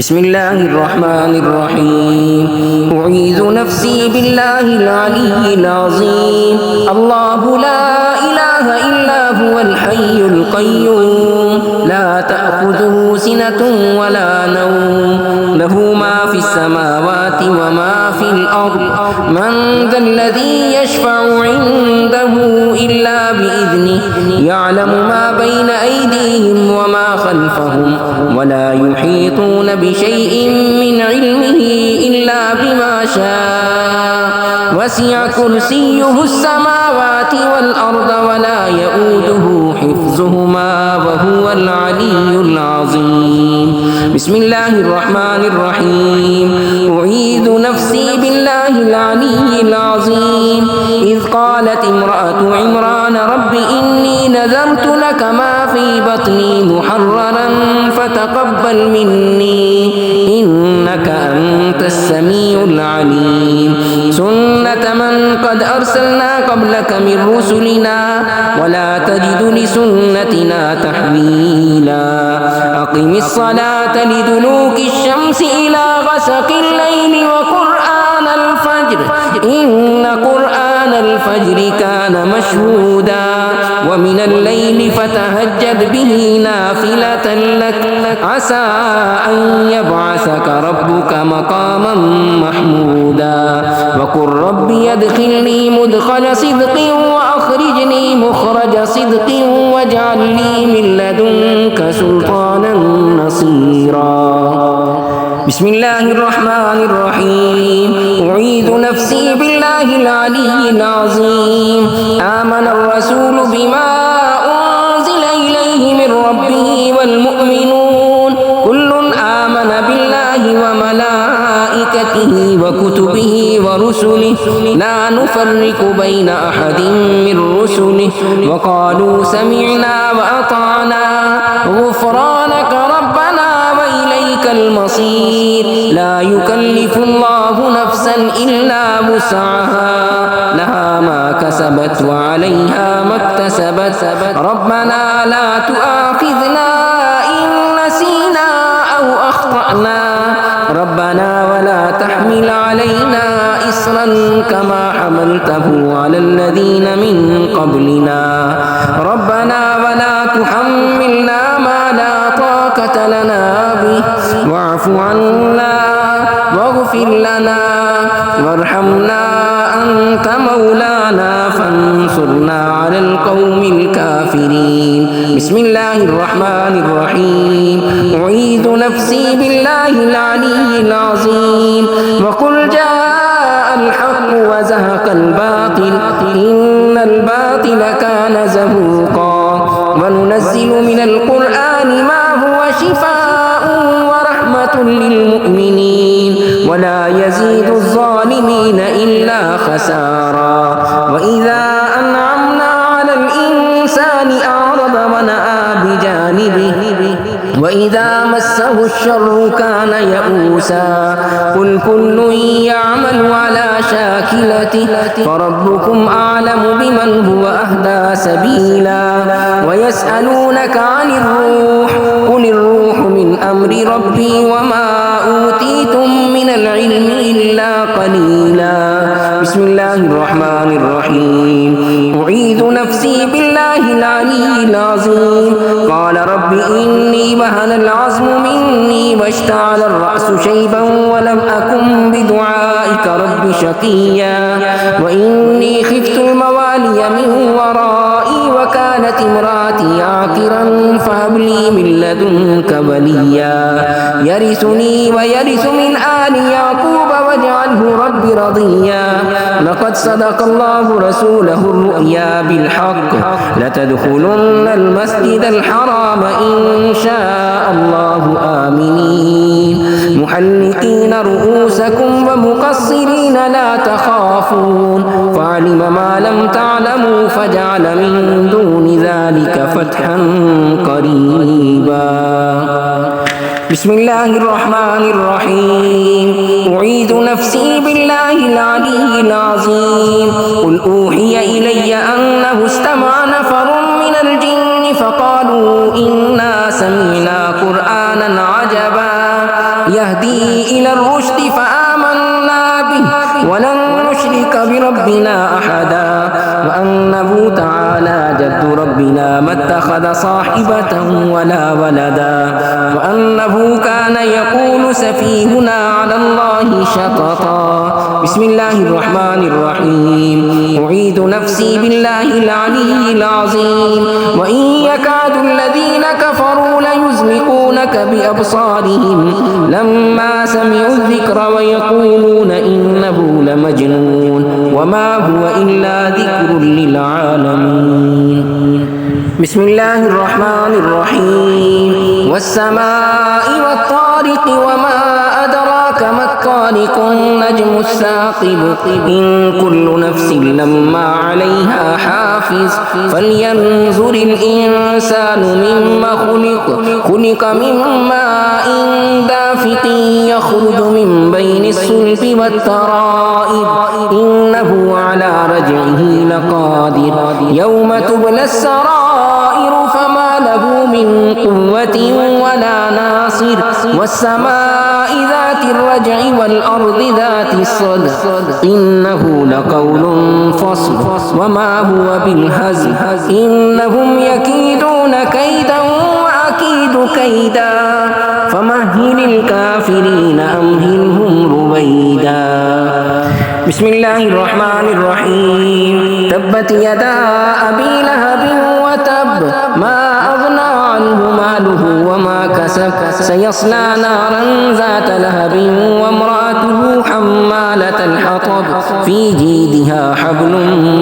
بسم الله الرحمن الرحيم. أعيذ نفسي بالله العلي العظيم. الله لا إله إلا هو الحي القيوم لا تأخذه سنة ولا نوم له ما في السماوات وما في الأرض من ذا الذي يشفع عنده إلا بإذنه يعلم ما بين أيديهم وما خلفهم ولا يحيطون بشيء من علمه إلا بما شاء وسع كرسيه السماوات والأرض ولا يؤوده حفظهما وهو العلي العظيم. بسم الله الرحمن الرحيم. أعيذ نفسي بالله العلي العظيم. إذ قالت امرأة عمران رب إني نذرت لك ما في بطني محررا فتقبل مني إنك أنت السميع العليم. سنة من قد أرسلنا قبلك من رسلنا ولا تجد لسنتنا تحويلا. أقم الصلاة لدلوك الشمس إلى غسق الليل وقرآن الفجر إن قرآن الفجر كان مشهودا ومن الليل فتهجد به نافلة لك عسى أن يبعثك ربك مقاما محمودا. وقل ربي أدخلني مدخل صدق وأخرجني مخرج صدق واجعل لي من لدنك سلطانا نصيرا. بسم الله الرحمن الرحيم. أعيذ نفسي بالله العلي العظيم. آمن الرسول بما أنزل إليه من ربه والمؤمنون كل آمن بالله وملائكته وكتبه ورسله لا نفرق بين أحد من رسله وقالوا سمعنا وأطعنا غفرانك ربنا وإليك المصير. لا يكلف الله نفسا إلا وسعها لها ما كسبت وعليها ما اكتسبت ربنا لا تؤاخذنا إن نسينا أو أخطأنا ربنا ولا تحمل علينا إصرا كما حملته على الذين من قبلنا ربنا ولا تحملنا ما لا طاقة لنا به واعف عنا واغفر لنا وارحمنا أنت مولانا فانصرنا على القوم الكافرين. بسم الله الرحمن الرحيم. أعيذ نفسي بالله العلي العظيم. وقل جاء الحق وزهق الباطل إن الباطل كان زهوقا. وننزل من القرآن ما هو شفاء ورحمة للمؤمنين ولا يزيد الظالمين إلا خسارا. وإذا أنعمنا على الإنسان أعرض ونأى بجانبه وإذا مسه الشر كان يئوسا. قل كل يعمل على شاكلته فربكم أعلم بمن هو أهدى سبيلا. ويسألونك عن الروح قل الروح من أمر ربي وما أوتيتم من العلم إلا قليلا. بسم الله الرحمن الرحيم. أعيذ نفسي بالله العلي العظيم. قال رب إني وهن العظم مني واشتعل الرأس شيبا ولم أكن بدعائك رب شقيا. وإني خفت الموالي من ورائي وكانت امرأتي عاقرا فهب لي من لدنك وليا يرثني ويرث من آل يعقوب واجعله رب رضيا. لقد صدق الله رسوله الرؤيا بالحق لتدخلن المسجد الحرام إن شاء الله آمنين محلقين رؤوسكم ومقصرين لا تخافون فعلم ما لم تعلموا فجعل من دون ذلك فتحا قريبا. بسم الله الرحمن الرحيم. أعيذ نفسي بالله العلي العظيم. قل أوحي إلي أنه استمع نفر من الجن فقالوا إنا سمعنا قرآنا عجبا يهدي إلى الرشد فآمنا به ولن نشرك بربنا أحدا وأنه تعالى جد ربنا ما اتخذ صاحبة ولا ولدا وأنه كان يقول سفيهنا على الله شططا. بسم الله الرحمن الرحيم. أعيذ نفسي بالله العلي العظيم. وإن يكاد الذين كفروا ليزلقونك بأبصارهم لما سمعوا الذكر ويقولون إنه لمجنون وما هو إلا ذكر للعالمين. بسم الله الرحمن الرحيم. والسماء والطارق وما أدراك ما الطارق النجم الثاقب إن كل نفس لما عليها حافظ فلينظر الإنسان مما خلق من ماء دافق يخرج من بين الصلب والترائب إنه على رجعه لقادر يوم تبلى السرائر فما له من قوة ولا ناصر والسماء ذات الرجع والأرض ذات الصدع إنه لقول فصل وما هو بالهزل إنهم يكيدون كيدا وأكيد كيدا فمهل الكافرين أمهلهم رويدا. بسم الله الرحمن الرحيم. تبت يدا أبي لهب وتب ما أغنى عنه ماله وما كسب سيصلى نارا ذات لهب وامرأته حمالة الحطب في جيدها حبل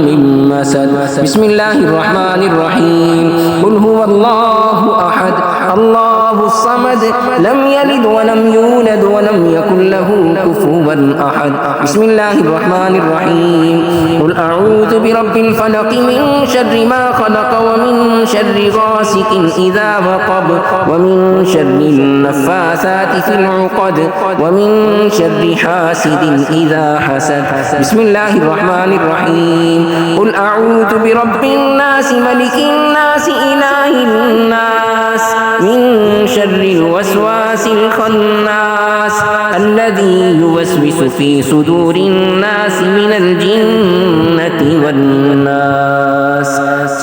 من مسد. بسم الله الرحمن الرحيم. قل هو الله أحد الله الصمد لم يلد ولم يولد ولم يكن له كفوا أحد. بسم الله الرحمن الرحيم. قل أعوذ برب الفلق من شر ما خلق ومن شر غاسق إذا وقب ومن شر النفاثات في العقد ومن شر حاسد إذا حسد. بسم الله الرحمن الرحيم. قل أعوذ برب الناس ملك الناس إله الناس من شر الوسواس الخناس الذي يوسوس في صدور الناس من الجنة والناس.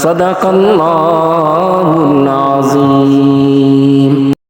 صدق الله العظيم.